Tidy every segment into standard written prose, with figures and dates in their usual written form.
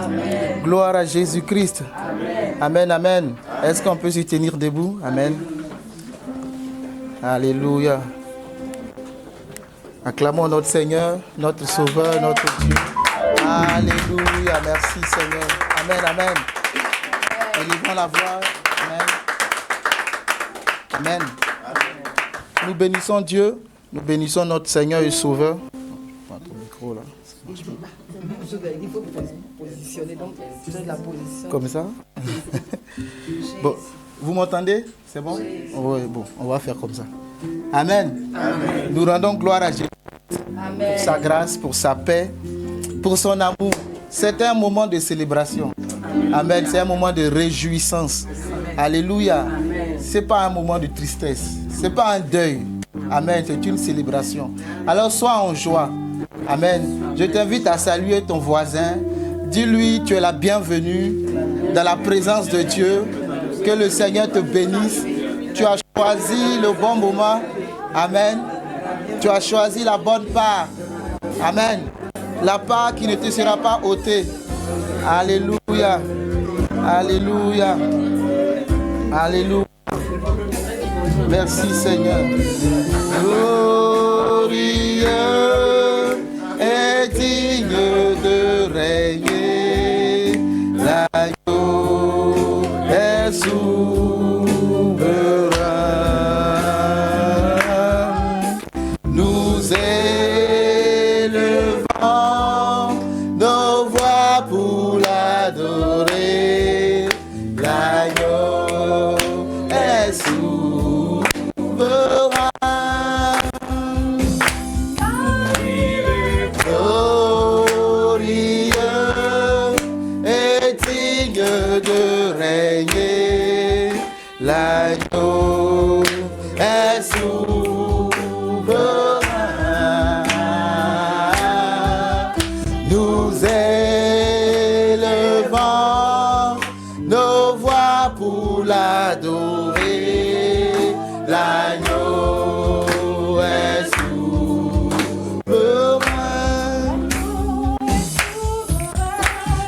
Amen. Gloire à Jésus-Christ. Amen, amen. Est-ce qu'on peut se tenir debout? Amen. Alléluia. Acclamons notre Seigneur, notre Sauveur, notre Dieu. Alléluia. Merci Seigneur. Amen, amen. Élevons la voix. Amen. Amen. Nous bénissons Dieu. Nous bénissons notre Seigneur et Sauveur. Ton micro là. Il faut positionner donc la position. Comme ça. Bon, vous m'entendez? C'est bon? Oui, bon, on va faire comme ça. Amen. Amen. Nous rendons gloire à Jésus pour sa grâce, pour sa paix, pour son amour. C'est un moment de célébration. Amen. C'est un moment de réjouissance. Alléluia. Ce n'est pas un moment de tristesse. Ce n'est pas un deuil. Amen. C'est une célébration. Alors sois en joie. Amen. Je t'invite à saluer ton voisin. Dis-lui, tu es la bienvenue dans la présence de Dieu. Que le Seigneur te bénisse. Tu as choisi le bon moment. Amen. Tu as choisi la bonne part. Amen. La part qui ne te sera pas ôtée. Alléluia. Alléluia. Alléluia. Merci Seigneur. Glorieux et digne de régner. L'agneau est souverain. Nous élevons nos voix pour l'adorer. L'agneau est souverain. De régner, l'agneau est souverain. Nous élevons nos voix pour l'adorer. L'agneau est souverain.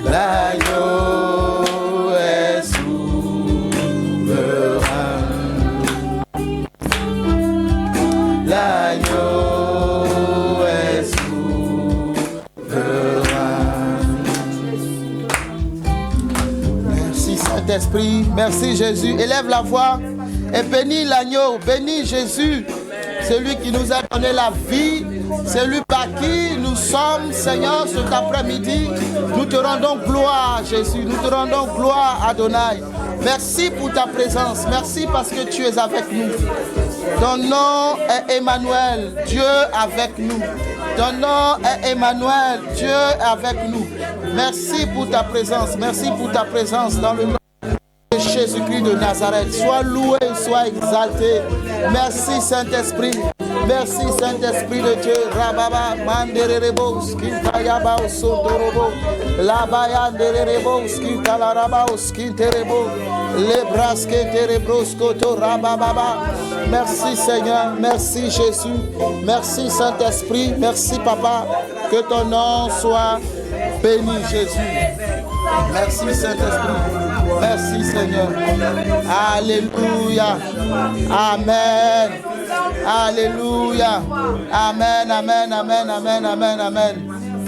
L'agneau Esprit, merci Jésus. Élève la voix et bénis l'agneau, bénis Jésus, celui qui nous a donné la vie, celui par qui nous sommes, Seigneur, cet après-midi. Nous te rendons gloire, Jésus, nous te rendons gloire, Adonai. Merci pour ta présence, merci parce que tu es avec nous. Ton nom est Emmanuel, Dieu avec nous. Ton nom est Emmanuel, Dieu avec nous. Merci pour ta présence, merci pour ta présence dans le nom de Jésus-Christ de Nazareth. Sois loué, sois exalté. Merci Saint-Esprit. Merci Saint-Esprit de Dieu. Rababa manderebo skintayaba sotorobo. Labaya derebo skintalaraba skinterebo. Lebraske terebroskoto rababa. Merci Seigneur, merci Jésus. Merci Saint-Esprit, merci Papa. Que ton nom soit béni Jésus. Merci Saint-Esprit. Merci Seigneur. Alléluia. Amen. Alléluia. Amen, amen, amen, amen, amen, amen.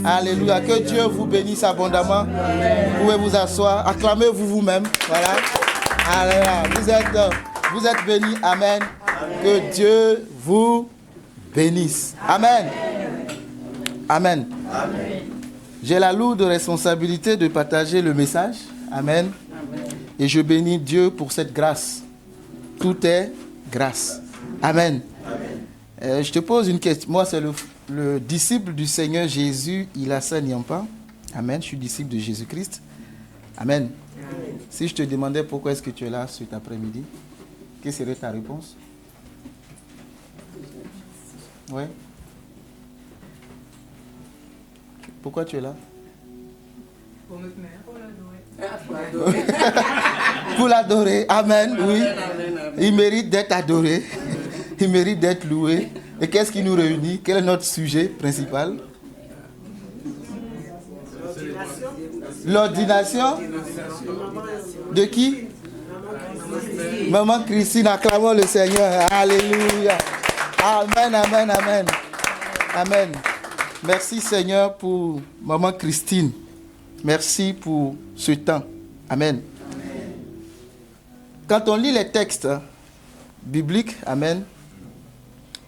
Alléluia. Que Dieu vous bénisse abondamment. Vous pouvez vous asseoir. Acclamez-vous vous-même. Voilà. Alléluia. Vous êtes bénis. Amen. Que Dieu vous bénisse. Amen. Amen. J'ai la lourde responsabilité de partager le message. Amen. Et je bénis Dieu pour cette grâce. Tout est grâce. Amen. Je te pose une question. Moi, c'est le disciple du Seigneur Jésus, Ilassa Nyampa. Amen. Je suis disciple de Jésus-Christ. Amen. Si je te demandais pourquoi est-ce que tu es là cet après-midi, quelle serait ta réponse? Oui. Pourquoi tu es là? Pour notre mère. Pour l'adorer. Amen. Oui. Il mérite d'être adoré. Il mérite d'être loué. Et qu'est-ce qui nous réunit? Quel est notre sujet principal? L'ordination de qui? Maman Christine, acclamons le Seigneur. Alléluia. Amen, amen, amen. Amen. Merci Seigneur pour Maman Christine. Merci pour ce temps. Amen. Quand on lit les textes bibliques, amen,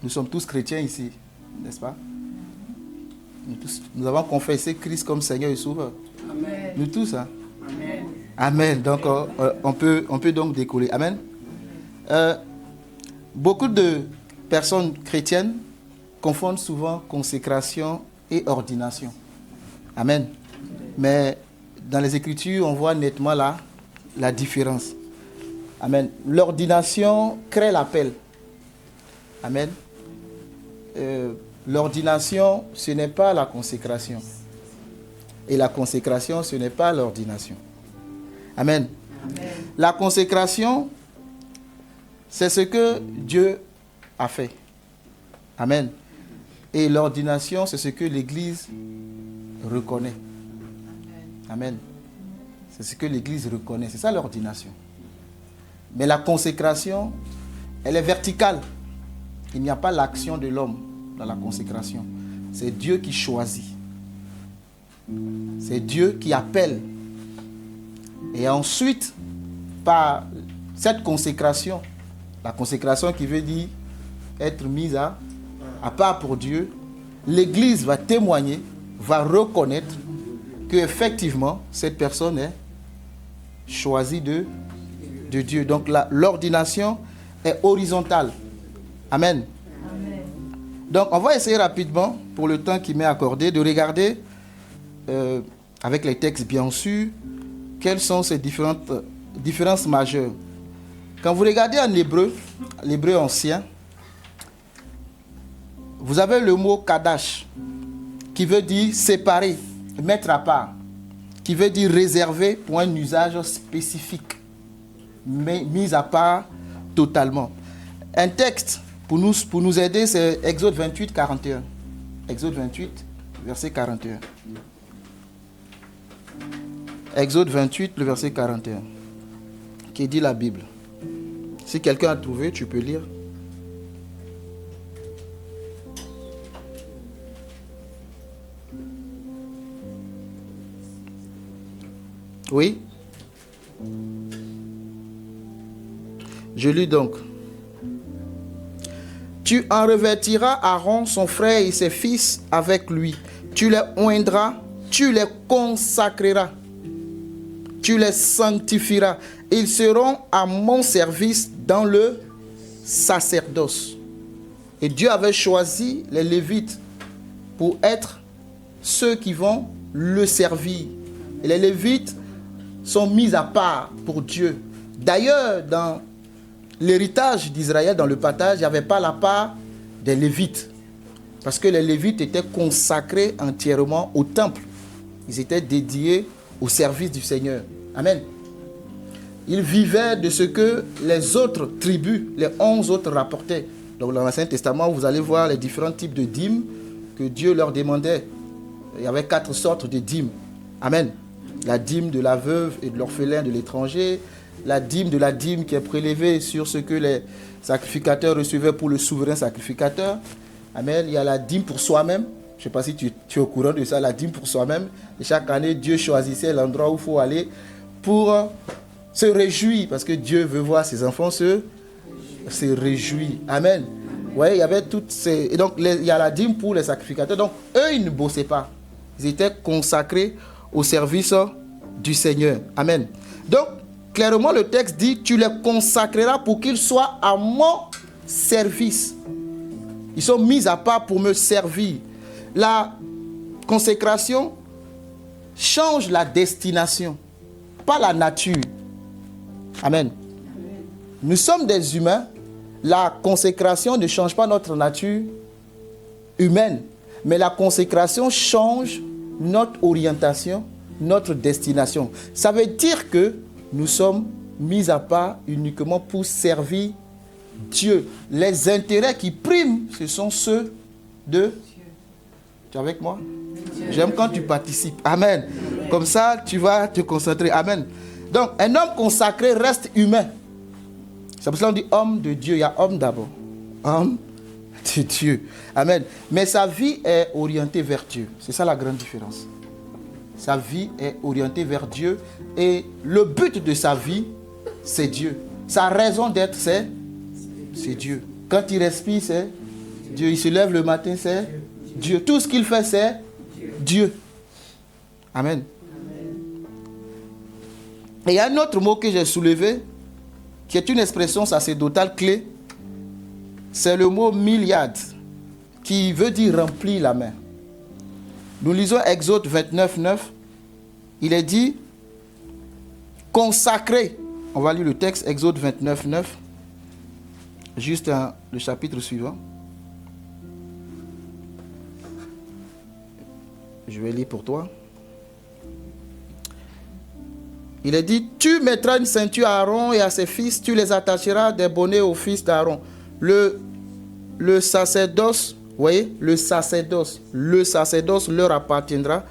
nous sommes tous chrétiens ici, n'est-ce pas? Nous avons confessé Christ comme Seigneur et Sauveur. Amen. Nous tous, hein? Amen. Amen. Donc, on peut donc décoller. Amen. Beaucoup de personnes chrétiennes confondent souvent consécration et ordination. Amen. Mais dans les Écritures, on voit nettement la différence. Amen. L'ordination crée l'appel. Amen. L'ordination, ce n'est pas la consécration. Et la consécration, ce n'est pas l'ordination. Amen. Amen. La consécration, c'est ce que Dieu a fait. Amen. Et l'ordination, c'est ce que l'Église reconnaît. Amen. C'est ce que l'Église reconnaît. C'est ça l'ordination. Mais la consécration, elle est verticale. Il n'y a pas l'action de l'homme dans la consécration. C'est Dieu qui choisit. C'est Dieu qui appelle. Et ensuite, par cette consécration, la consécration qui veut dire être mise à part pour Dieu, l'Église va témoigner, va reconnaître qu'effectivement, cette personne est choisie de Dieu. Donc l'ordination est horizontale. Amen. Amen. Donc on va essayer rapidement, pour le temps qui m'est accordé, de regarder, avec les textes bien sûr, quelles sont ces différences majeures. Quand vous regardez en hébreu, l'hébreu ancien, vous avez le mot kadash, qui veut dire séparer, mettre à part, qui veut dire réserver pour un usage spécifique, mais mis à part totalement. Un texte pour nous aider, c'est Exode 28, 41. Exode 28, verset 41. Exode 28, le verset 41. Qui dit la Bible. Si quelqu'un a trouvé, tu peux lire. Oui. Je lis donc. Tu en revêtiras Aaron, son frère et ses fils avec lui. Tu les oindras, tu les consacreras, tu les sanctifieras. Ils seront à mon service dans le sacerdoce. Et Dieu avait choisi les Lévites pour être ceux qui vont le servir. Et les Lévites sont mis à part pour Dieu. D'ailleurs, dans l'héritage d'Israël, dans le partage, il n'y avait pas la part des Lévites. Parce que les Lévites étaient consacrés entièrement au temple. Ils étaient dédiés au service du Seigneur. Amen. Ils vivaient de ce que les autres tribus, les 11 autres rapportaient. Donc dans l'Ancien Testament, vous allez voir les différents types de dîmes que Dieu leur demandait. Il y avait 4 sortes de dîmes. Amen. La dîme de la veuve et de l'orphelin de l'étranger, la dîme de la dîme qui est prélevée sur ce que les sacrificateurs recevaient pour le souverain sacrificateur. Amen. Il y a la dîme pour soi-même. Je ne sais pas si tu es au courant de ça, la dîme pour soi-même. Et chaque année, Dieu choisissait l'endroit où il faut aller pour se réjouir, parce que Dieu veut voir ses enfants se réjouir. Amen. Ouais, il y avait toutes ces... Et donc, il y a la dîme pour les sacrificateurs. Donc, eux, ils ne bossaient pas. Ils étaient consacrés au service du Seigneur. Amen. Donc, clairement, le texte dit, tu les consacreras pour qu'ils soient à mon service. Ils sont mis à part pour me servir. La consécration change la destination, pas la nature. Amen. Nous sommes des humains. La consécration ne change pas notre nature humaine, mais la consécration change notre orientation, notre destination. Ça veut dire que nous sommes mis à part uniquement pour servir Dieu. Les intérêts qui priment, ce sont ceux de... Tu es avec moi? J'aime quand tu participes. Amen. Comme ça, tu vas te concentrer. Amen. Donc, un homme consacré reste humain. C'est pour ça qu'on dit homme de Dieu. Il y a homme d'abord. Homme de Dieu. Amen. Mais sa vie est orientée vers Dieu. C'est ça la grande différence. Sa vie est orientée vers Dieu. Et le but de sa vie, c'est Dieu. Sa raison d'être, c'est Dieu. Quand il respire, c'est Dieu. Il se lève le matin, c'est Dieu. Tout ce qu'il fait, c'est Dieu. Amen. Et il y a un autre mot que j'ai soulevé, qui est une expression sacerdotale clé. C'est le mot milliard, qui veut dire remplir la main. Nous lisons Exode 29, 9. Il est dit consacré. On va lire le texte, Exode 29, 9. Juste le chapitre suivant. Je vais lire pour toi. Il est dit, tu mettras une ceinture à Aaron et à ses fils, tu les attacheras des bonnets aux fils d'Aaron. Le sacerdoce, vous voyez, le sacerdoce leur appartiendra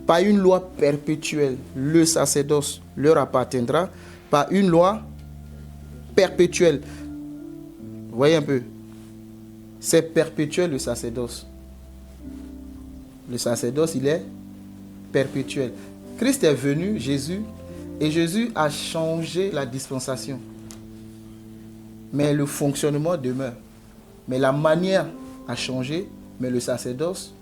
par une loi perpétuelle. Le sacerdoce leur appartiendra par une loi perpétuelle. Vous voyez un peu, c'est perpétuel le sacerdoce. Le sacerdoce, il est perpétuel. Christ est venu, Jésus, et Jésus a changé la dispensation. Mais le fonctionnement demeure. Mais la manière a changé, mais le sacerdoce,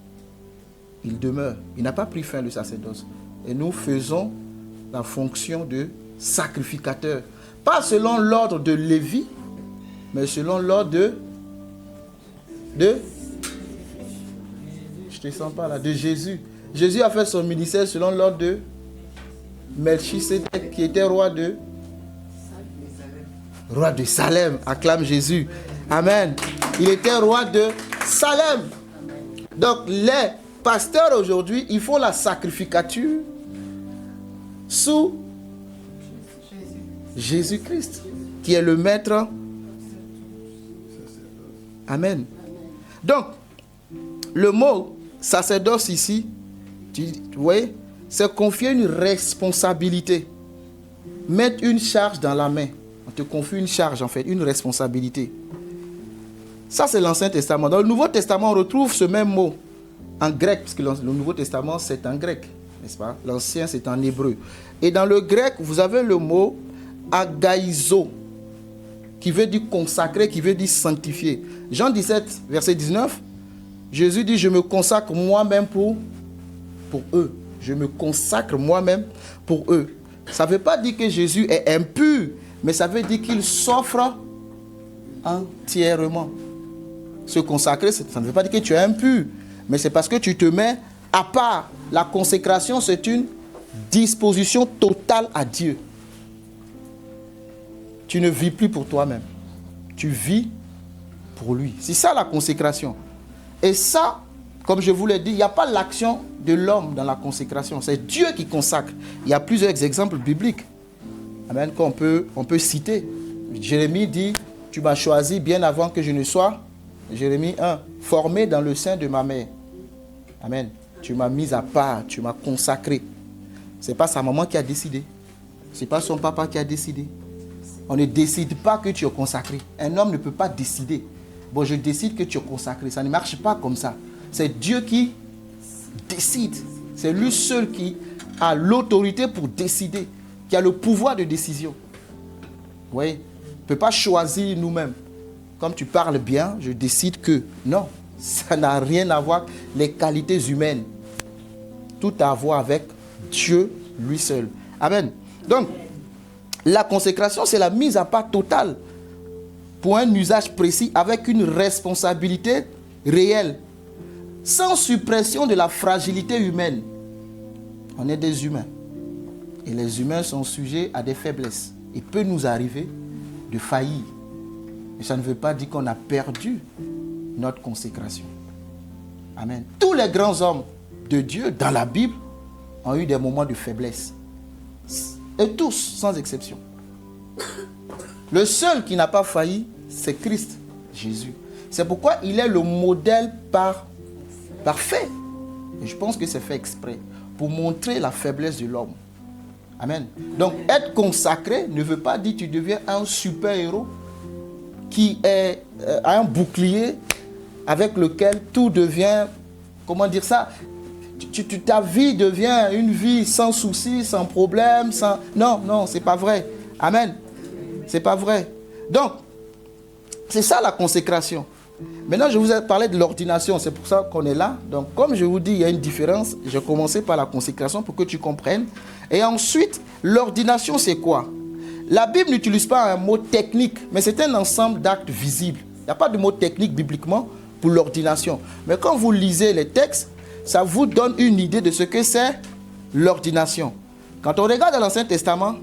il demeure. Il n'a pas pris fin, le sacerdoce. Et nous faisons la fonction de sacrificateur. Pas selon l'ordre de Lévi, mais selon l'ordre de je te sens pas là, de Jésus. Jésus a fait son ministère selon l'ordre de Melchisédek, qui était roi de Salem. Acclame Jésus. Amen. Il était roi de Salem. Donc les pasteurs aujourd'hui, ils font la sacrificature sous Jésus-Christ, qui est le maître. Amen. Donc, le mot sacerdoce ici, vous voyez, c'est confier une responsabilité. Mettre une charge dans la main. On te confie une charge, en fait, une responsabilité. Ça, c'est l'Ancien Testament. Dans le Nouveau Testament, on retrouve ce même mot en grec, parce que le Nouveau Testament, c'est en grec, n'est-ce pas? L'Ancien, c'est en hébreu. Et dans le grec, vous avez le mot agaïzo, qui veut dire consacrer, qui veut dire sanctifier. Jean 17, verset 19, Jésus dit, je me consacre moi-même pour eux. Je me consacre moi-même pour eux. Ça ne veut pas dire que Jésus est impur, mais ça veut dire qu'il s'offre entièrement. Se consacrer, ça ne veut pas dire que tu es impur, mais c'est parce que tu te mets à part. La consécration, c'est une disposition totale à Dieu. Tu ne vis plus pour toi-même. Tu vis pour lui. C'est ça la consécration. Et ça, comme je vous l'ai dit, il n'y a pas l'action de l'homme dans la consécration. C'est Dieu qui consacre. Il y a plusieurs exemples bibliques. Amen, qu'on peut citer. Jérémie dit, tu m'as choisi bien avant que je ne sois, Jérémie 1, formé dans le sein de ma mère. Amen. Tu m'as mis à part, tu m'as consacré. Ce n'est pas sa maman qui a décidé. Ce n'est pas son papa qui a décidé. On ne décide pas que tu es consacré. Un homme ne peut pas décider. Bon, je décide que tu es consacré. Ça ne marche pas comme ça. C'est Dieu qui décide. C'est lui seul qui a l'autorité pour décider, qui a le pouvoir de décision. Vous voyez, on ne peut pas choisir nous-mêmes. Comme tu parles bien, je décide que. Non, ça n'a rien à voir avec les qualités humaines. Tout à voir avec Dieu lui seul. Amen. Donc, la consécration, c'est la mise à part totale pour un usage précis avec une responsabilité réelle, sans suppression de la fragilité humaine. On est des humains. Et les humains sont sujets à des faiblesses. Il peut nous arriver de faillir. Mais ça ne veut pas dire qu'on a perdu notre consécration. Amen. Tous les grands hommes de Dieu dans la Bible ont eu des moments de faiblesse. Et tous, sans exception. Le seul qui n'a pas failli, c'est Christ, Jésus. C'est pourquoi il est le modèle parfait. Et je pense que c'est fait exprès. pour montrer la faiblesse de l'homme. Amen. Donc, être consacré ne veut pas dire que tu deviens un super-héros qui a un bouclier avec lequel tout devient, comment dire ça, ta vie devient une vie sans soucis, sans problème, sans... Non, c'est pas vrai. Amen. C'est pas vrai. Donc, c'est ça la consécration. Maintenant, je vous ai parlé de l'ordination, c'est pour ça qu'on est là. Donc, comme je vous dis, il y a une différence. J'ai commencé par la consécration pour que tu comprennes. Et ensuite, l'ordination, c'est quoi? La Bible n'utilise pas un mot technique, mais c'est un ensemble d'actes visibles. Il n'y a pas de mot technique bibliquement pour l'ordination. Mais quand vous lisez les textes, ça vous donne une idée de ce que c'est l'ordination. Quand on regarde dans l'Ancien Testament,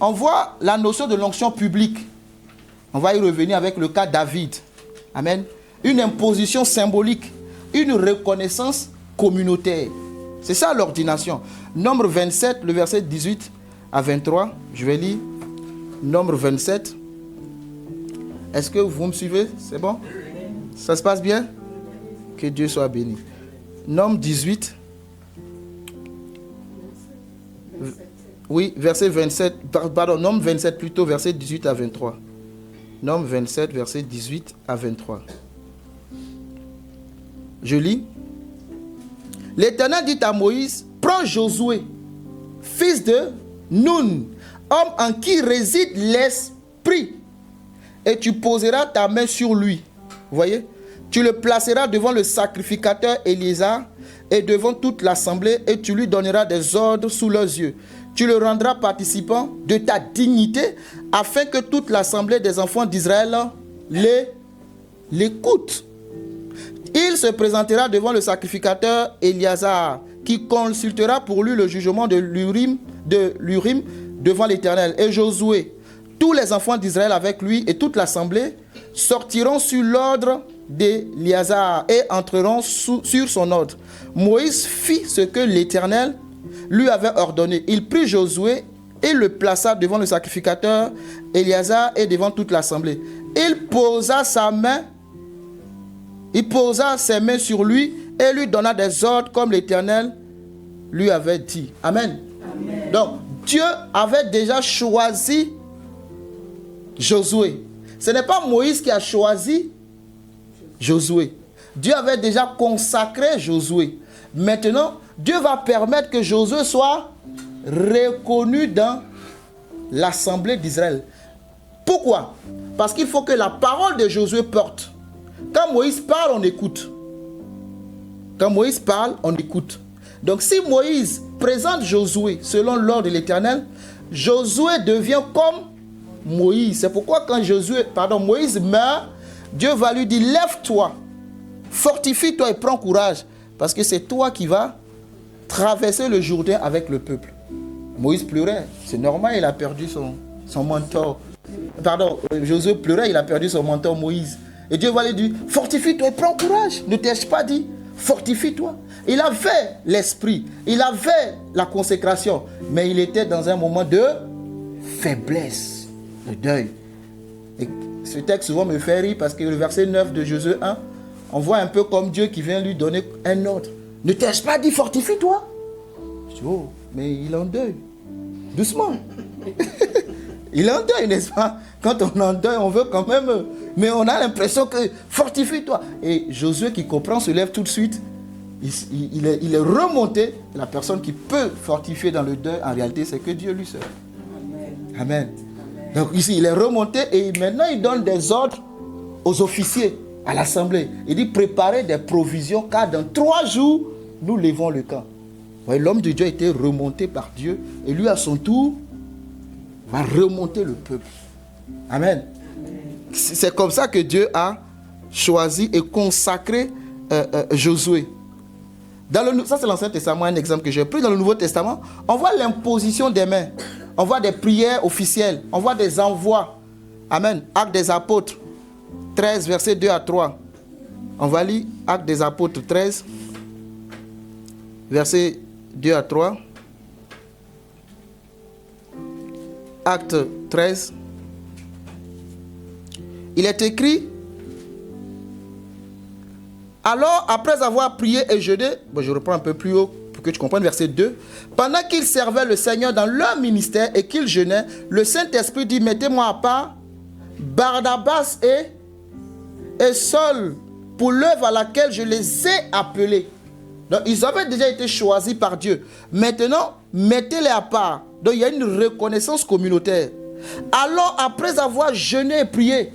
on voit la notion de l'onction publique. On va y revenir avec le cas de David. Amen. Une imposition symbolique, une reconnaissance communautaire. C'est ça l'ordination. Nombre 27, le verset 18 à 23. Je vais lire. Nombre 27. Est-ce que vous me suivez? C'est bon? Ça se passe bien? Que Dieu soit béni. Nombre 18. Oui, verset 27. Pardon, Nombre 27 plutôt, verset 18 à 23. Nombre 27, verset 18 à 23. Je lis. L'Éternel dit à Moïse, prends Josué, fils de Nun, homme en qui réside l'Esprit, et tu poseras ta main sur lui. Vous voyez? Tu le placeras devant le sacrificateur Éléazar et devant toute l'assemblée, et tu lui donneras des ordres sous leurs yeux. Tu le rendras participant de ta dignité, afin que toute l'assemblée des enfants d'Israël l'écoute. Il se présentera devant le sacrificateur Éléazar, qui consultera pour lui le jugement de l'Urim devant l'Éternel. Et Josué, tous les enfants d'Israël avec lui et toute l'assemblée sortiront sur l'ordre d'Éléazar et entreront sur son ordre. Moïse fit ce que l'Éternel lui avait ordonné. Il prit Josué et le plaça devant le sacrificateur Éléazar et devant toute l'assemblée. Il posa ses mains sur lui et lui donna des ordres comme l'Éternel lui avait dit. Amen. Amen. Donc, Dieu avait déjà choisi Josué. Ce n'est pas Moïse qui a choisi Josué. Dieu avait déjà consacré Josué. Maintenant, Dieu va permettre que Josué soit reconnu dans l'assemblée d'Israël. Pourquoi? Parce qu'il faut que la parole de Josué porte. Quand Moïse parle, on écoute. Quand Moïse parle, on écoute. Donc si Moïse présente Josué selon l'ordre de l'Éternel, Josué devient comme Moïse. C'est pourquoi quand Moïse meurt, Dieu va lui dire, lève-toi, fortifie-toi et prends courage. Parce que c'est toi qui vas traverser le Jourdain avec le peuple. Moïse pleurait. C'est normal, il a perdu son mentor. Josué pleurait, il a perdu son mentor Moïse. Et Dieu va lui dire, fortifie-toi et prends courage. Ne t'ai-je pas dit, fortifie-toi. Il avait l'esprit, il avait la consécration, mais il était dans un moment de faiblesse, de deuil. Et ce texte souvent me fait rire parce que le verset 9 de Josué 1, on voit un peu comme Dieu qui vient lui donner un ordre. Ne t'ai-je pas dit, fortifie-toi? Je dis, oh, mais il est en deuil. Doucement. Il est en deuil, n'est-ce pas? Quand on est en deuil, on veut quand même... Mais on a l'impression que fortifie-toi. Et Josué qui comprend se lève tout de suite. Il est remonté. La personne qui peut fortifier dans le deuil, en réalité, c'est que Dieu lui seul. Amen. Amen. Donc ici, il est remonté et maintenant, il donne des ordres aux officiers, à l'assemblée. Il dit, préparez des provisions, car dans 3 jours, nous levons le camp. L'homme de Dieu a été remonté par Dieu. Et lui, à son tour, va remonter le peuple. Amen. C'est comme ça que Dieu a choisi et consacré Josué. Ça, c'est l'Ancien Testament, un exemple que j'ai pris. Dans le Nouveau Testament, on voit l'imposition des mains. On voit des prières officielles. On voit des envois. Amen. Actes des Apôtres 13, versets 2 à 3. On va lire Actes des Apôtres 13, versets 2 à 3. Acte 13. Il est écrit, alors après avoir prié et jeûné, je reprends un peu plus haut pour que tu comprennes, verset 2. Pendant qu'ils servaient le Seigneur dans leur ministère et qu'ils jeûnaient, le Saint-Esprit dit, mettez-moi à part Barnabas et Saul pour l'œuvre à laquelle je les ai appelés. Donc, ils avaient déjà été choisis par Dieu. Maintenant, mettez-les à part. Donc, il y a une reconnaissance communautaire. Alors, après avoir jeûné et prié,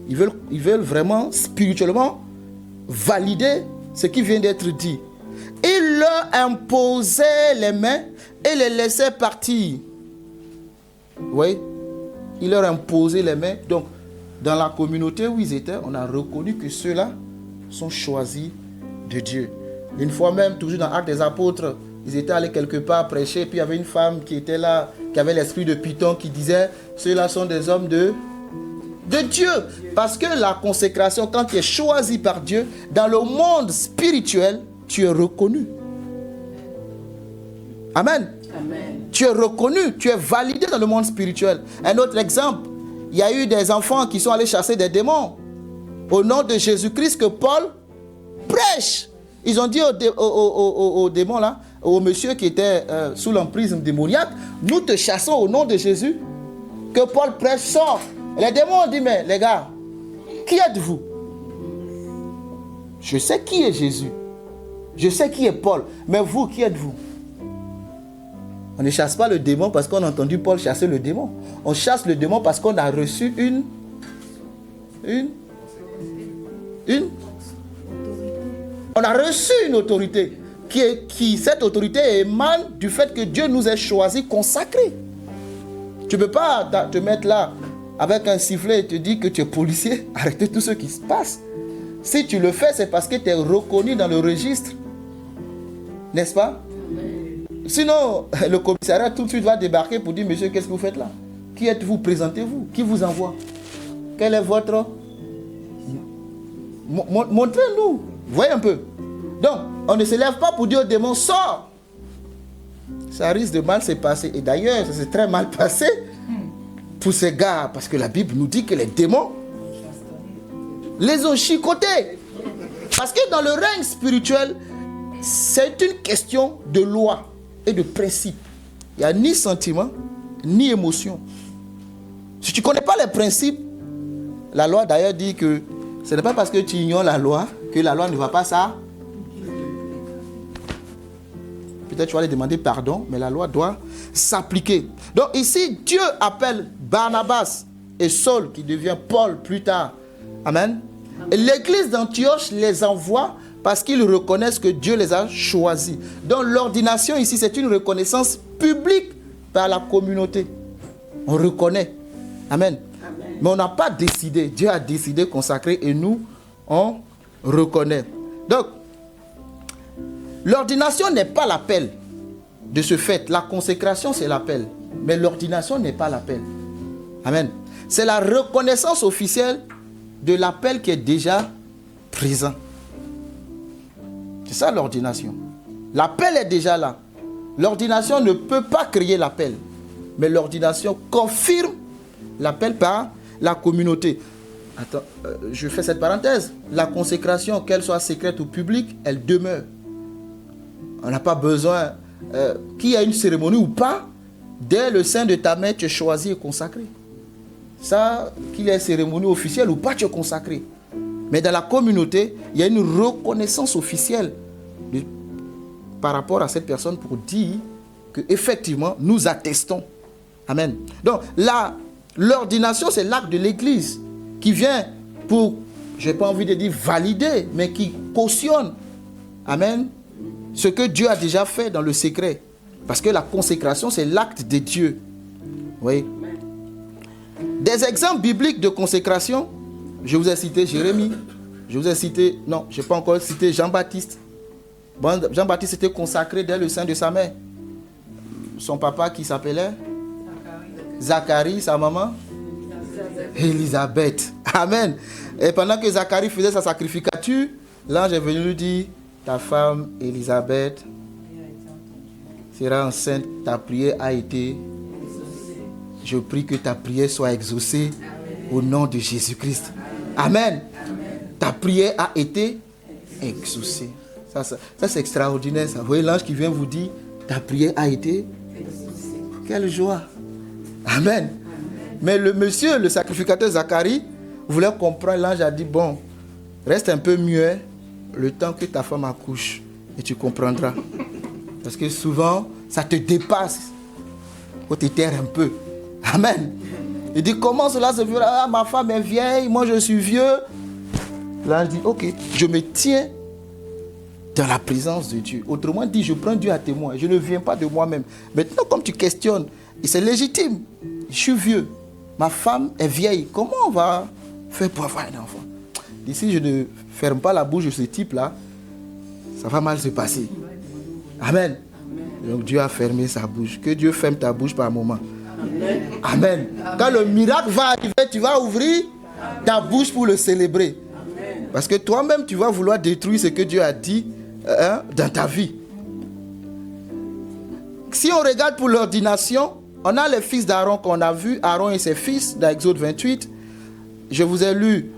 ils veulent vraiment, spirituellement, valider ce qui vient d'être dit. Il leur imposait les mains et les laissait partir. Oui, il leur imposait les mains. Donc, dans la communauté où ils étaient, on a reconnu que ceux-là sont choisis de Dieu. Une fois même, toujours dans l'Acte des Apôtres, ils étaient allés quelque part prêcher, puis il y avait une femme qui était là, qui avait l'esprit de Python, qui disait, ceux-là sont des hommes de Dieu. Parce que la consécration, quand tu es choisi par Dieu, dans le monde spirituel, tu es reconnu. Amen. Amen. Tu es reconnu, tu es validé dans le monde spirituel. Un autre exemple, il y a eu des enfants qui sont allés chasser des démons. Au nom de Jésus-Christ que Paul prêche. Ils ont dit aux démons là, au monsieur qui était sous l'emprise démoniaque, nous te chassons au nom de Jésus. Que Paul prêche, sort. Les démons ont dit, mais les gars, qui êtes-vous? Je sais qui est Jésus. Je sais qui est Paul. Mais vous, qui êtes-vous? On ne chasse pas le démon parce qu'on a entendu Paul chasser le démon. On chasse le démon parce qu'on a reçu on a reçu une autorité. Cette autorité émane du fait que Dieu nous ait choisis, consacrés. Tu ne peux pas te mettre là avec un sifflet et te dire que tu es policier. Arrêtez tout ce qui se passe. Si tu le fais, c'est parce que tu es reconnu dans le registre. N'est-ce pas? Sinon, le commissariat tout de suite va débarquer pour dire, monsieur, qu'est-ce que vous faites là? Qui êtes-vous? Présentez-vous. Qui vous envoie? Quel est votre... Montrez-nous. Voyez un peu. Donc, on ne se lève pas pour dire au démon, sors. Ça risque de mal se passer. Et d'ailleurs, ça s'est très mal passé pour ces gars. Parce que la Bible nous dit que les démons les ont chicotés. Parce que dans le règne spirituel, c'est une question de loi et de principe. Il n'y a ni sentiment, ni émotion. Si tu ne connais pas les principes, la loi d'ailleurs dit que ce n'est pas parce que tu ignores la loi que la loi ne va pas ça. Peut-être tu vas aller demander pardon, mais la loi doit s'appliquer. Donc ici, Dieu appelle Barnabas et Saul, qui devient Paul plus tard. Amen. Et l'église d'Antioche les envoie parce qu'ils reconnaissent que Dieu les a choisis. Donc l'ordination ici, c'est une reconnaissance publique par la communauté. On reconnaît. Amen. Amen. Mais on n'a pas décidé. Dieu a décidé de consacrer et nous, on reconnaît. Donc, l'ordination n'est pas l'appel de ce fait. La consécration, c'est l'appel. Mais l'ordination n'est pas l'appel. Amen. C'est la reconnaissance officielle de l'appel qui est déjà présent. C'est ça l'ordination. L'appel est déjà là. L'ordination ne peut pas créer l'appel. Mais l'ordination confirme l'appel par la communauté. Attends, je fais cette parenthèse. La consécration, qu'elle soit secrète ou publique, elle demeure. On n'a pas besoin qu'il y ait une cérémonie ou pas. Dès le sein de ta mère, tu es choisi et consacré. Ça, qu'il y ait cérémonie officielle ou pas, tu es consacré. Mais dans la communauté, il y a une reconnaissance officielle par rapport à cette personne pour dire qu'effectivement, nous attestons. Amen. Donc, l'ordination, c'est l'acte de l'Église qui vient pour, je n'ai pas envie de dire valider, mais qui cautionne. Amen. Ce que Dieu a déjà fait dans le secret. Parce que la consécration, c'est l'acte de Dieu. Oui. Des exemples bibliques de consécration, je vous ai cité Jérémie, je vous ai cité, non, je n'ai pas encore cité Jean-Baptiste. Bon, Jean-Baptiste était consacré dès le sein de sa mère. Son papa qui s'appelait Zacharie, sa maman Élisabeth. Amen. Et pendant que Zacharie faisait sa sacrificature, l'ange est venu lui dire, ta femme Élisabeth sera enceinte, ta prière a été. Je prie que ta prière soit exaucée au nom de Jésus-Christ. Amen. Ta prière a été exaucée. Ça c'est extraordinaire. Ça. Vous voyez l'ange qui vient vous dire, ta prière a été... Quelle joie. Amen. Mais le monsieur, le sacrificateur Zacharie, voulait comprendre. L'ange a dit, bon, reste un peu muet le temps que ta femme accouche. Et tu comprendras. Parce que souvent, ça te dépasse. Il faut te taire un peu. Amen. Il dit, comment cela se fait? Ah, ma femme est vieille, moi je suis vieux. L'ange dit, ok, je me tiens dans la présence de Dieu. Autrement dit, je prends Dieu à témoin. Je ne viens pas de moi-même. Maintenant, comme tu questionnes, et c'est légitime. Je suis vieux. Ma femme est vieille. Comment on va faire pour avoir un enfant? D'ici, je ne ferme pas la bouche de ce type-là. Ça va mal se passer. Amen. Donc Dieu a fermé sa bouche. Que Dieu ferme ta bouche par moment. Amen. Quand le miracle va arriver, tu vas ouvrir ta bouche pour le célébrer. Parce que toi-même, tu vas vouloir détruire ce que Dieu a dit dans ta vie. Si on regarde pour l'ordination, on a les fils d'Aaron qu'on a vus, Aaron et ses fils, dans Exode 28. Je vous ai lu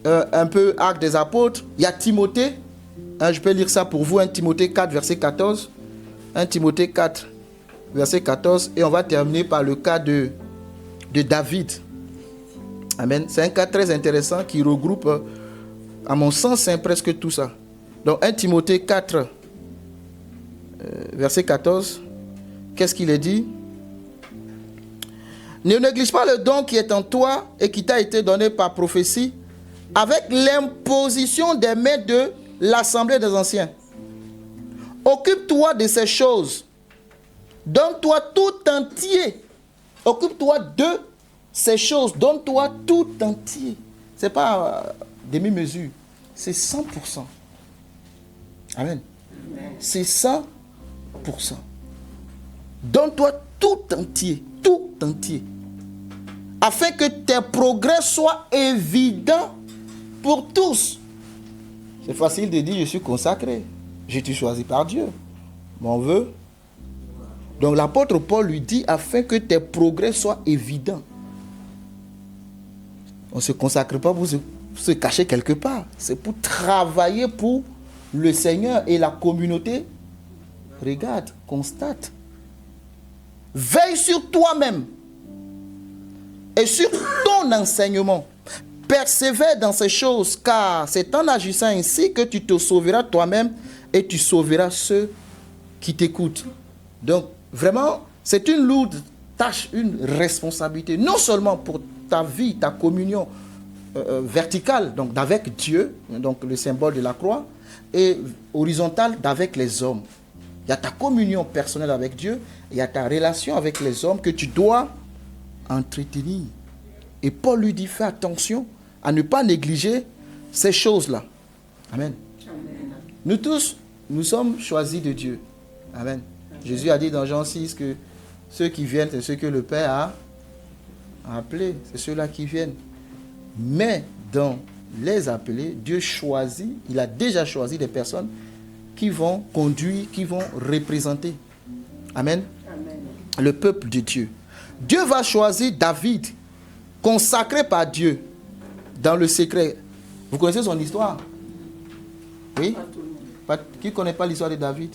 un peu Actes des Apôtres. Il y a Timothée. Je peux lire ça pour vous, 1 Timothée 4, verset 14. 1 Timothée 4, verset 14. Et on va terminer par le cas de David. Amen. C'est un cas très intéressant qui regroupe, à mon sens, c'est presque tout ça. Donc 1 Timothée 4, verset 14. Qu'est-ce qu'il est dit? Ne néglige pas le don qui est en toi et qui t'a été donné par prophétie, avec l'imposition des mains de l'assemblée des anciens. Occupe-toi de ces choses. Donne-toi tout entier. Occupe-toi de ces choses. Donne-toi tout entier. Ce n'est pas demi-mesure. C'est 100%. Amen. C'est 100%. Donne-toi tout entier. Tout entier. Afin que tes progrès soient évidents pour tous. C'est facile de dire, je suis consacré. Je suis choisi par Dieu. Mon vœu. Donc l'apôtre Paul lui dit, afin que tes progrès soient évidents. On ne se consacre pas pour se cacher quelque part. C'est pour travailler pour le Seigneur et la communauté. Regarde, constate. Veille sur toi-même et sur ton enseignement. Persévère dans ces choses, car c'est en agissant ainsi que tu te sauveras toi-même et tu sauveras ceux qui t'écoutent. Donc, vraiment, c'est une lourde tâche, une responsabilité, non seulement pour ta vie, ta communion verticale, donc d'avec Dieu, donc le symbole de la croix, et horizontale d'avec les hommes. Il y a ta communion personnelle avec Dieu, il y a ta relation avec les hommes que tu dois entretenir. Et Paul lui dit, fais attention à ne pas négliger ces choses-là. Amen. Amen. Nous tous, nous sommes choisis de Dieu. Amen. Jésus a dit dans Jean 6 que ceux qui viennent, c'est ceux que le Père a appelés. C'est ceux-là qui viennent. Mais dans les appelés, Dieu choisit, il a déjà choisi des personnes qui vont conduire, qui vont représenter. Amen. Amen. Le peuple de Dieu. Dieu va choisir David, consacré par Dieu, dans le secret. Vous connaissez son histoire? Oui? Qui ne connaît pas l'histoire de David?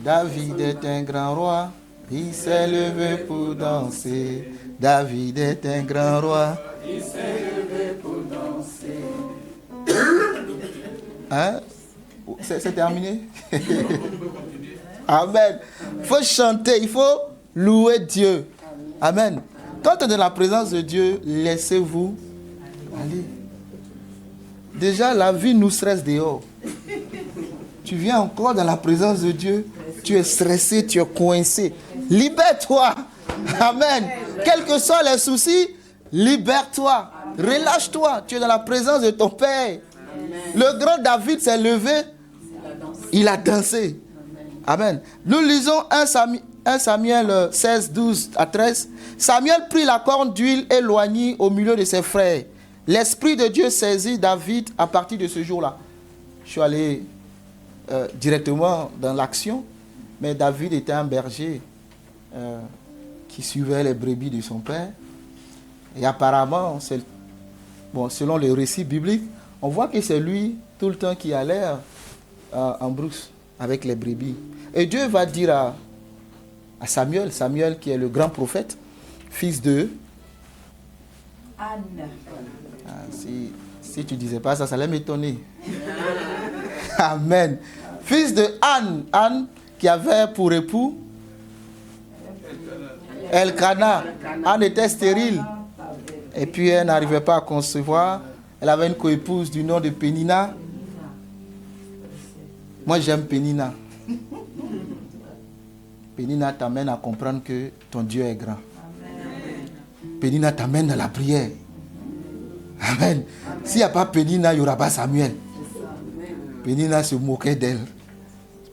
David est un grand roi, il s'est levé pour danser. David est un grand roi, il s'est levé pour danser. Hein? C'est terminé? Amen. Il faut chanter, il faut louer Dieu. Amen. Quand on est dans la présence de Dieu, laissez-vous aller. Déjà, la vie nous stresse dehors. Tu viens encore dans la présence de Dieu, tu es stressé, tu es coincé. Libère-toi. Amen. Quels que soient les soucis, libère-toi. Relâche-toi. Tu es dans la présence de ton Père. Le grand David s'est levé, il a dansé. Amen. Nous lisons 1 Samuel 16, 12 à 13. Samuel prit la corne d'huile éloignée au milieu de ses frères. L'Esprit de Dieu saisit David à partir de ce jour-là. Je suis allé directement dans l'action, mais David était un berger qui suivait les brebis de son père. Et apparemment, selon les récits bibliques, on voit que c'est lui tout le temps qui allait en brousse avec les brebis. Et Dieu va dire à Samuel, Samuel qui est le grand prophète, fils de Anne. Si tu ne disais pas ça, ça allait m'étonner. Amen. Fils de Anne, Anne qui avait pour époux Elkana. Anne était stérile. Et puis elle n'arrivait pas à concevoir. Elle avait une coépouse du nom de Pénina. Moi j'aime Pénina. Pénina t'amène à comprendre que ton Dieu est grand. Pénina t'amène dans la prière. Amen. S'il n'y a pas Pénina, il n'y aura pas Samuel. Pénina se moquait d'elle.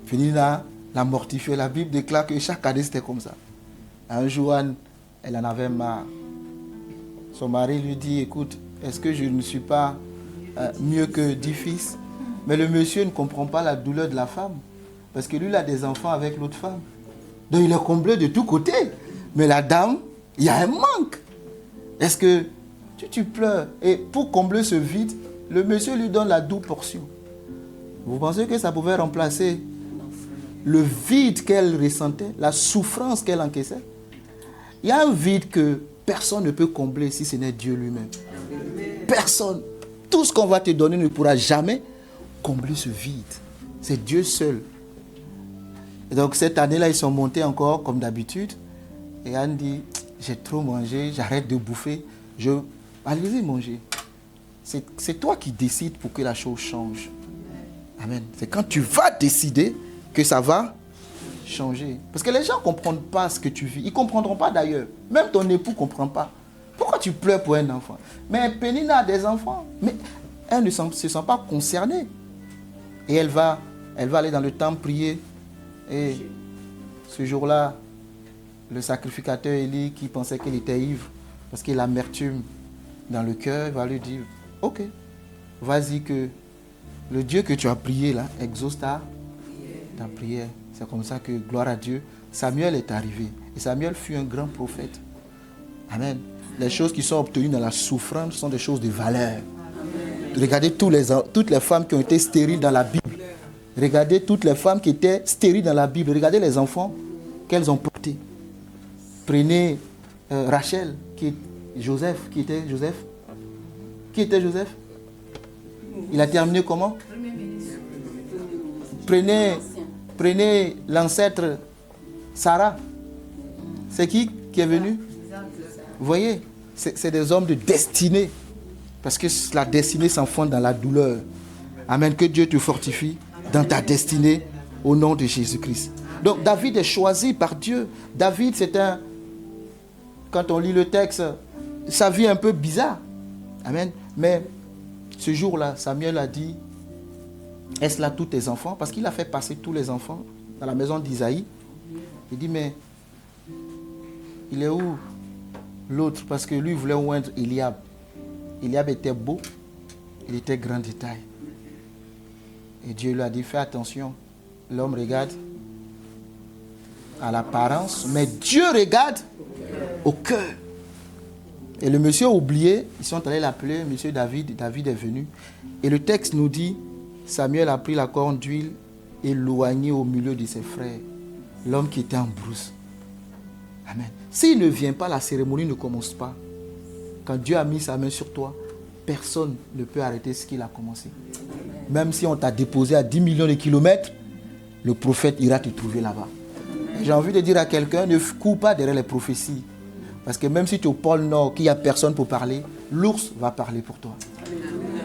Pénina la mortifiait. La Bible déclare que chaque année c'était comme ça. Un jour, elle en avait marre. Son mari lui dit, écoute, est-ce que je ne suis pas mieux que 10 fils? Mais le monsieur ne comprend pas la douleur de la femme. Parce que lui, il a des enfants avec l'autre femme. Donc il est comblé de tous côtés. Mais la dame, il y a un manque. Est-ce que tu pleures? Et pour combler ce vide, le monsieur lui donne la double portion. Vous pensez que ça pouvait remplacer le vide qu'elle ressentait, la souffrance qu'elle encaissait? Il y a un vide que personne ne peut combler si ce n'est Dieu lui-même. Personne. Tout ce qu'on va te donner ne pourra jamais combler ce vide. C'est Dieu seul. Et donc cette année-là, ils sont montés encore comme d'habitude. Et Anne dit, j'ai trop mangé, j'arrête de bouffer. Allez-y manger. C'est toi qui décides pour que la chose change. Amen. C'est quand tu vas décider que ça va changer. Parce que les gens ne comprennent pas ce que tu vis. Ils ne comprendront pas d'ailleurs. Même ton époux ne comprend pas. Pourquoi tu pleures pour un enfant? Mais Pénina a des enfants. Mais elle ne se sent pas concernée. Et elle va aller dans le temple prier. Et ce jour-là, le sacrificateur Élie, qui pensait qu'il était ivre, parce qu'il a l'amertume dans le cœur, va lui dire, ok, vas-y que le Dieu que tu as prié là, exauce ta prière. C'est comme ça que, gloire à Dieu, Samuel est arrivé. Et Samuel fut un grand prophète. Amen. Les choses qui sont obtenues dans la souffrance sont des choses de valeur. Regardez toutes les femmes qui ont été stériles dans la Bible. Regardez toutes les femmes qui étaient stériles dans la Bible. Regardez les enfants qu'elles ont portés. Prenez Rachel, qui était Joseph. Qui était Joseph? Il a terminé comment? Prenez l'ancêtre Sarah. C'est qui est venu? Vous voyez, c'est des hommes de destinée. Parce que la destinée s'enfonce dans la douleur. Amen. Que Dieu te fortifie dans ta destinée au nom de Jésus-Christ. Donc David est choisi par Dieu. David, quand on lit le texte, sa vie est un peu bizarre. Amen. Mais ce jour-là, Samuel a dit, est-ce là tous tes enfants? Parce qu'il a fait passer tous les enfants dans la maison d'Isaïe. Il dit, mais il est où l'autre? Parce que lui voulait oindre Eliab. Eliab était beau, il était grand de taille. Et Dieu lui a dit, fais attention, l'homme regarde à l'apparence, mais Dieu regarde au cœur. Et le monsieur a oublié, ils sont allés l'appeler, monsieur David. David est venu. Et le texte nous dit, Samuel a pris la corne d'huile et éloigné au milieu de ses frères, l'homme qui était en brousse. Amen. S'il ne vient pas, la cérémonie ne commence pas. Quand Dieu a mis sa main sur toi, personne ne peut arrêter ce qu'il a commencé. Même si on t'a déposé à 10 millions de kilomètres, le prophète ira te trouver là-bas. J'ai envie de dire à quelqu'un, ne cours pas derrière les prophéties. Parce que même si tu es au pôle Nord, qu'il n'y a personne pour parler, l'ours va parler pour toi.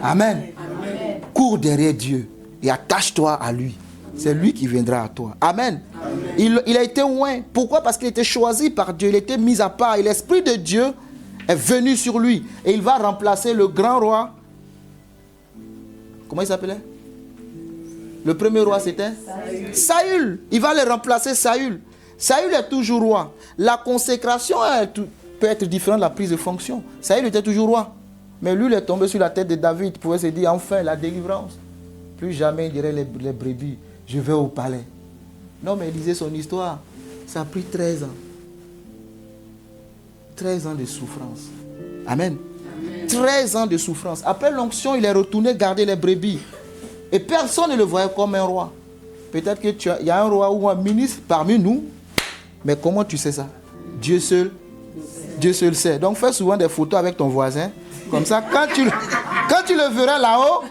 Amen. Amen. Cours derrière Dieu et attache-toi à lui. C'est lui qui viendra à toi. Amen. Amen. Il a été loin. Pourquoi? Parce qu'il était choisi par Dieu. Il était mis à part. Et l'Esprit de Dieu est venu sur lui. Et il va remplacer le grand roi. Comment il s'appelait? Le premier roi, c'était Saül. Il va le remplacer, Saül. Saül est toujours roi. La consécration peut être différente de la prise de fonction. Saül était toujours roi. Mais lui, il est tombé sur la tête de David. Il pouvait se dire, enfin, la délivrance. Plus jamais, il dirait les brebis, je vais au palais. Non, mais lisez son histoire. Ça a pris 13 ans. 13 ans de souffrance. Amen. 13 ans de souffrance. Après l'onction, il est retourné garder les brebis. Et personne ne le voyait comme un roi. Peut-être qu'il y a un roi ou un ministre parmi nous, mais comment tu sais ça? Dieu seul sait. Donc fais souvent des photos avec ton voisin. Comme ça, quand tu le verras là-haut,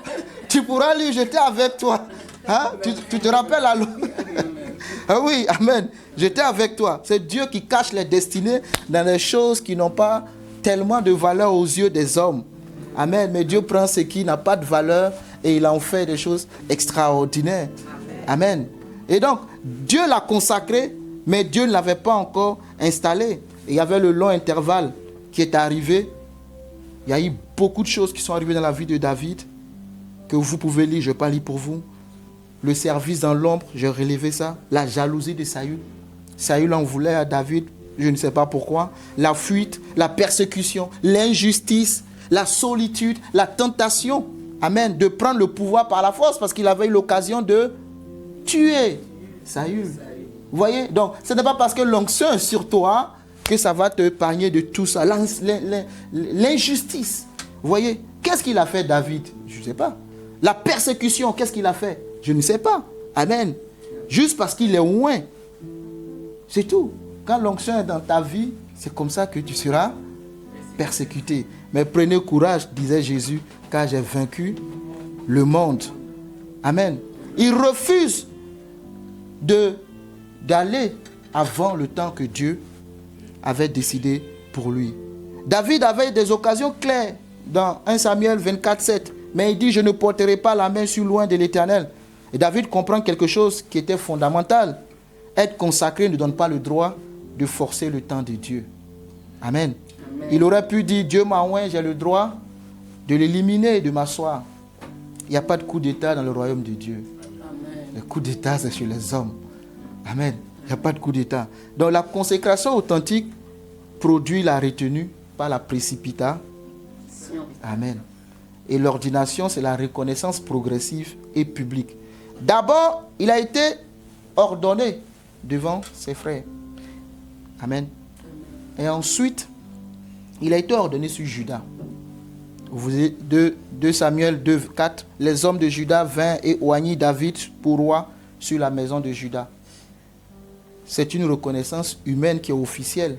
tu pourras lui jeter avec toi. Hein? Tu te rappelles alors? Ah oui, amen. J'étais avec toi. C'est Dieu qui cache les destinées dans les choses qui n'ont pas tellement de valeur aux yeux des hommes. Amen. Mais Dieu prend ce qui n'a pas de valeur et il en fait des choses extraordinaires. Amen. Et donc, Dieu l'a consacré, mais Dieu ne l'avait pas encore installé. Et il y avait le long intervalle qui est arrivé. Il y a eu beaucoup de choses qui sont arrivées dans la vie de David, que vous pouvez lire, je ne vais pas lire pour vous. Le service dans l'ombre, j'ai relevé ça. La jalousie de Saül. Saül en voulait à David, je ne sais pas pourquoi. La fuite, la persécution, l'injustice, la solitude, la tentation. Amen. De prendre le pouvoir par la force parce qu'il avait eu l'occasion de tuer Saül. Vous voyez? Donc, ce n'est pas parce que l'onction est sur toi que ça va te épargner de tout ça. L'injustice. Vous voyez? Qu'est-ce qu'il a fait, David? Je ne sais pas. La persécution, qu'est-ce qu'il a fait? Je ne sais pas. Amen. Juste parce qu'il est loin. C'est tout. Quand l'onction est dans ta vie, c'est comme ça que tu seras persécuté. Mais prenez courage, disait Jésus, car j'ai vaincu le monde. Amen. Il refuse d'aller avant le temps que Dieu avait décidé pour lui. David avait des occasions claires dans 1 Samuel 24:7. Mais il dit, je ne porterai pas la main sur loin de l'Éternel. Et David comprend quelque chose qui était fondamental. Être consacré ne donne pas le droit de forcer le temps de Dieu. Amen. Amen. Il aurait pu dire, Dieu m'a oint, j'ai le droit de l'éliminer et de m'asseoir. Il n'y a pas de coup d'État dans le royaume de Dieu. Amen. Le coup d'État, c'est chez les hommes. Amen. Il n'y a pas de coup d'État. Donc la consécration authentique produit la retenue, pas la précipitation. Amen. Et l'ordination, c'est la reconnaissance progressive et publique. D'abord, il a été ordonné devant ses frères. Amen. Et ensuite, il a été ordonné sur Juda. Vous avez 2 Samuel 2:4. Les hommes de Juda vinrent et oignirent David pour roi sur la maison de Juda. C'est une reconnaissance humaine qui est officielle,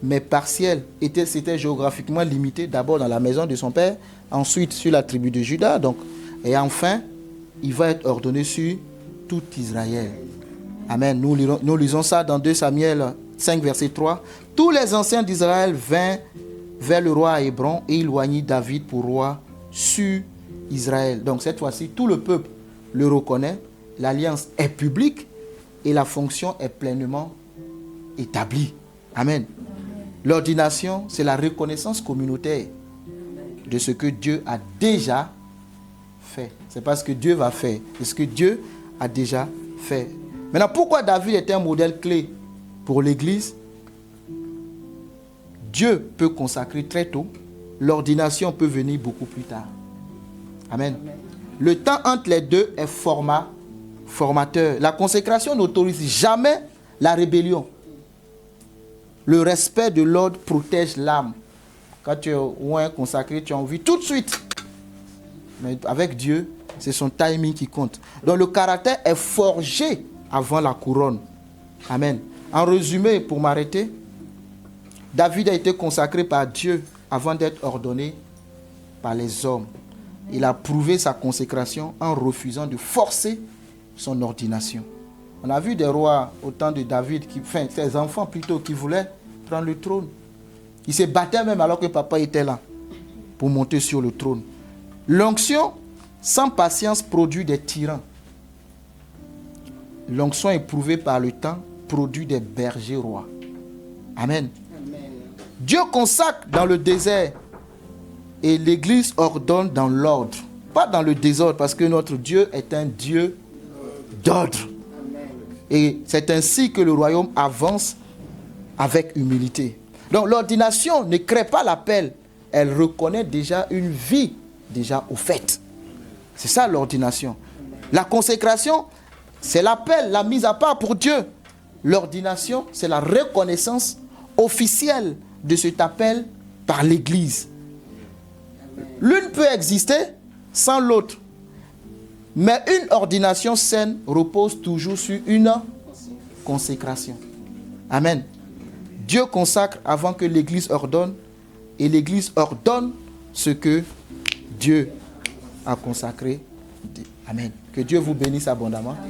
mais partielle. C'était géographiquement limité d'abord dans la maison de son père, ensuite sur la tribu de Juda. Donc, et enfin, il va être ordonné sur tout Israël. Amen. Nous lisons ça dans 2 Samuel 5, verset 3. Tous les anciens d'Israël vinrent vers le roi à Hébron et il oignit David pour roi sur Israël. Donc cette fois-ci, tout le peuple le reconnaît. L'alliance est publique et la fonction est pleinement établie. Amen. L'ordination, c'est la reconnaissance communautaire de ce que Dieu a déjà fait. C'est pas ce que Dieu va faire, c'est ce que Dieu a déjà fait. Maintenant, pourquoi David était un modèle clé pour l'Église? Dieu peut consacrer très tôt, l'ordination peut venir beaucoup plus tard. Amen. Le temps entre les deux est formateur. La consécration n'autorise jamais la rébellion. Le respect de l'ordre protège l'âme. Quand tu es loin consacré, tu as envie tout de suite. Mais avec Dieu, c'est son timing qui compte. Donc le caractère est forgé avant la couronne. Amen. En résumé, pour m'arrêter, David a été consacré par Dieu avant d'être ordonné par les hommes. Il a prouvé sa consécration en refusant de forcer son ordination. On a vu des rois au temps de David, ses enfants plutôt, qui voulaient prendre le trône. Ils se battaient même alors que papa était là pour monter sur le trône. L'onction sans patience produit des tyrans. L'onction éprouvée par le temps produit des bergers rois. Amen. Amen. Dieu consacre dans le désert et l'Église ordonne dans l'ordre. Pas dans le désordre, parce que notre Dieu est un Dieu d'ordre. Et c'est ainsi que le royaume avance avec humilité. Donc l'ordination ne crée pas l'appel, elle reconnaît déjà une vie déjà au fait. C'est ça l'ordination. La consécration, c'est l'appel, la mise à part pour Dieu. L'ordination, c'est la reconnaissance officielle de cet appel par l'Église. L'une peut exister sans l'autre. Mais une ordination saine repose toujours sur une consécration. Amen. Dieu consacre avant que l'Église ordonne, et l'Église ordonne ce que Dieu a consacré. Amen. Que Dieu vous bénisse abondamment. Amen.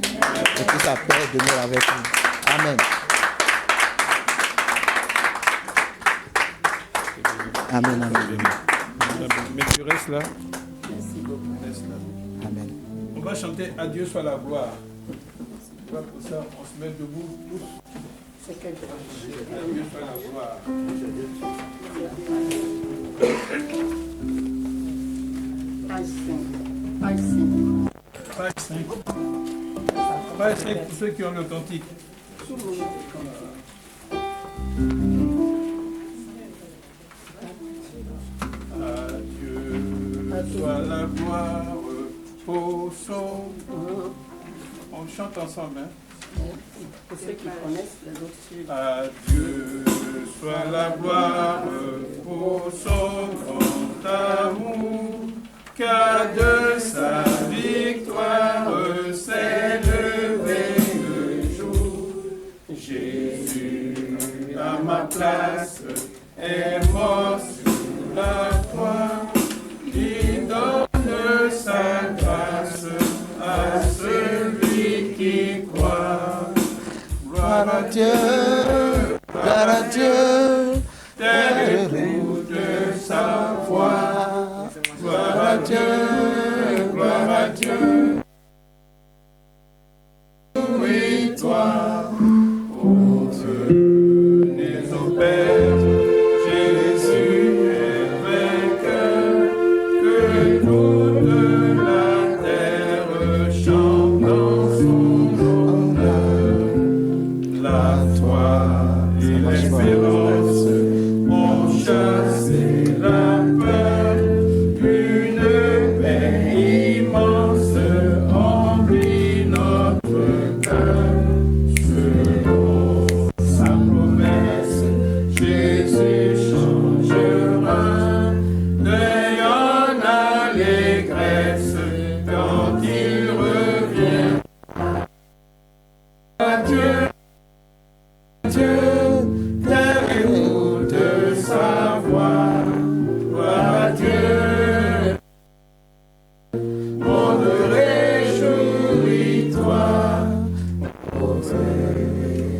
Et que sa paix demeure avec vous. Amen. Amen. Amen. Mais tu restes là. Merci beaucoup. Reste là. Amen. On va chanter à Dieu soit la gloire. Pour ça, on se met debout tous. C'est quel temps? À Dieu soit la gloire. Page 5. Page 5. Page 5. Page 5 pour ceux qui ont l'authentique. À Dieu soit la gloire au son. On chante ensemble, hein? Pour ceux qui connaissent, les autres suivent. À Dieu soit la gloire pour son grand amour, car de sa victoire s'est levé le jour. Jésus, à ma place, est mort sur la croix. Il donne sa grâce à celui qui croit. Gloire à Dieu, gloire à Dieu, Terre écoute sa voix. Gloire à Dieu, gloire à Dieu. Oui, toi, ô venez au Père, Jésus est vainqueur, que toute la terre chante dans son honneur. La foi et l'espérance ont chassé la peur. Une paix immense remplit notre cœur. Selon sa promesse, Jésus changera. N'ayant l'allégresse quand il revient. Adieu. Dieu, terre écoute sa voix. Gloire à Dieu. Monde, réjouis-toi.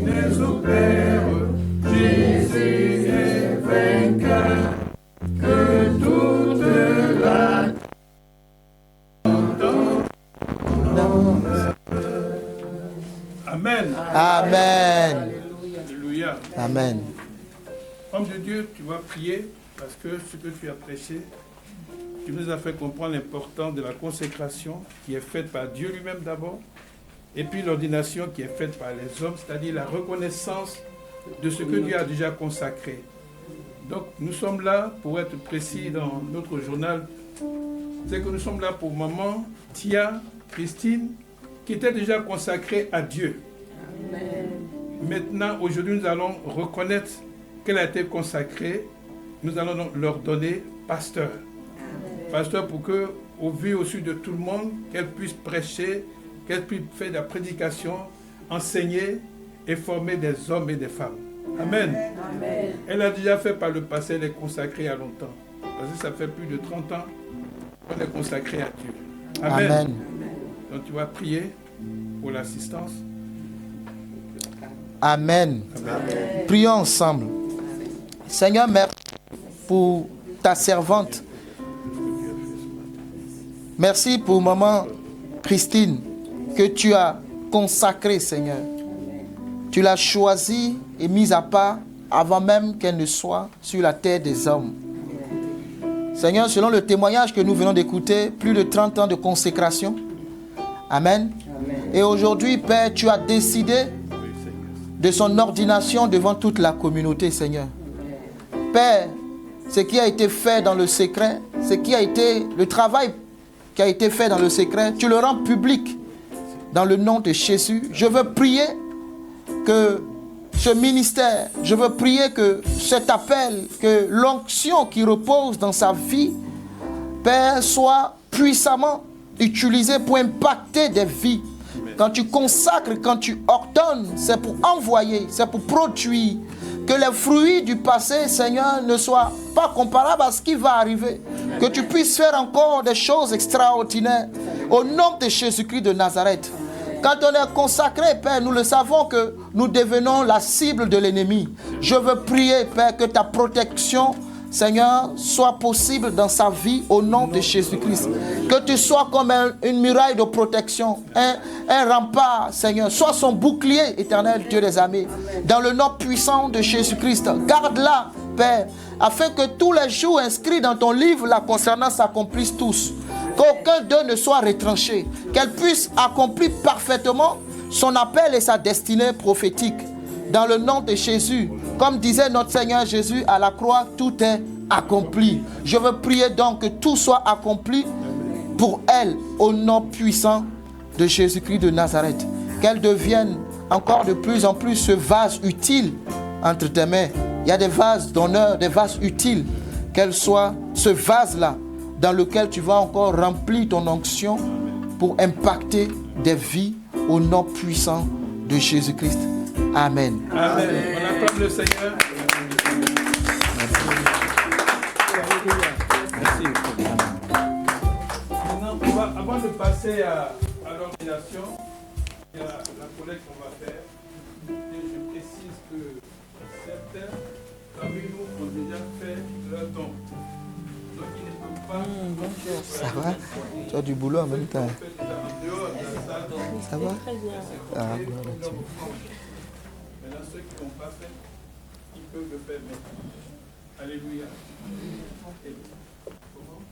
Venez au Père, Jésus est vainqueur. Que toute la Amen. Amen. Alléluia. Amen. Homme de Dieu, tu vas prier parce que ce que tu as prêché, tu nous as fait comprendre l'importance de la consécration qui est faite par Dieu lui-même d'abord, et puis l'ordination qui est faite par les hommes, c'est-à-dire la reconnaissance de ce que Dieu a déjà consacré. Donc nous sommes là, pour être précis dans notre journal, c'est que nous sommes là pour maman, Tia, Christine, qui était déjà consacrée à Dieu. Amen. Maintenant, aujourd'hui, nous allons reconnaître qu'elle a été consacrée. Nous allons donc leur donner pasteur. Amen. Pasteur pour que, au vu au sud de tout le monde, qu'elle puisse prêcher, qu'elle puisse faire de la prédication, enseigner et former des hommes et des femmes. Amen. Amen. Elle a déjà fait par le passé, elle est consacrée à longtemps. Parce que ça fait plus de 30 ans qu'on est consacré à Dieu. Amen. Amen. Donc tu vas prier pour l'assistance. Amen. Amen. Prions ensemble. Seigneur, merci pour ta servante. Merci pour maman Christine que tu as consacrée, Seigneur. Tu l'as choisie et mise à part avant même qu'elle ne soit sur la terre des hommes. Seigneur, selon le témoignage que nous venons d'écouter, plus de 30 ans de consécration. Amen. Et aujourd'hui, Père, tu as décidé de son ordination devant toute la communauté, Seigneur. Père, ce qui a été fait dans le secret, le travail qui a été fait dans le secret, tu le rends public dans le nom de Jésus. Je veux prier que ce ministère, je veux prier que cet appel, que l'onction qui repose dans sa vie, Père, soit puissamment utilisé pour impacter des vies. Quand tu consacres, quand tu ordonnes, c'est pour envoyer, c'est pour produire. Que les fruits du passé, Seigneur, ne soient pas comparables à ce qui va arriver. Que tu puisses faire encore des choses extraordinaires. Au nom de Jésus-Christ de Nazareth. Quand on est consacré, Père, nous le savons que nous devenons la cible de l'ennemi. Je veux prier, Père, que ta protection, Seigneur, soit possible dans sa vie au nom de Jésus-Christ. Que tu sois comme une muraille de protection, un rempart, Seigneur. Sois son bouclier éternel, Dieu des armées. Dans le nom puissant de Jésus-Christ, garde-la, Père, afin que tous les jours inscrits dans ton livre la concernant s'accomplissent tous. Qu'aucun d'eux ne soit retranché. Qu'elle puisse accomplir parfaitement son appel et sa destinée prophétique. Dans le nom de Jésus, comme disait notre Seigneur Jésus à la croix, tout est accompli. Je veux prier donc que tout soit accompli pour elle, au nom puissant de Jésus-Christ de Nazareth. Qu'elle devienne encore de plus en plus ce vase utile entre tes mains. Il y a des vases d'honneur, des vases utiles. Qu'elle soit ce vase-là dans lequel tu vas encore remplir ton onction pour impacter des vies au nom puissant de Jésus-Christ. Amen. Amen. On acclame le Seigneur. Merci. Maintenant, avant de passer à l'ordination, il y a la collecte qu'on va faire. Et je précise que certains parmi nous ont déjà fait leur don. Donc ils ne peuvent pas. Bonjour, ça va? Tu as du boulot en même temps. Ça va? Ah, maintenant, ceux qui ne l'ont pas fait, ils peuvent le faire maintenant. Alléluia. Comment?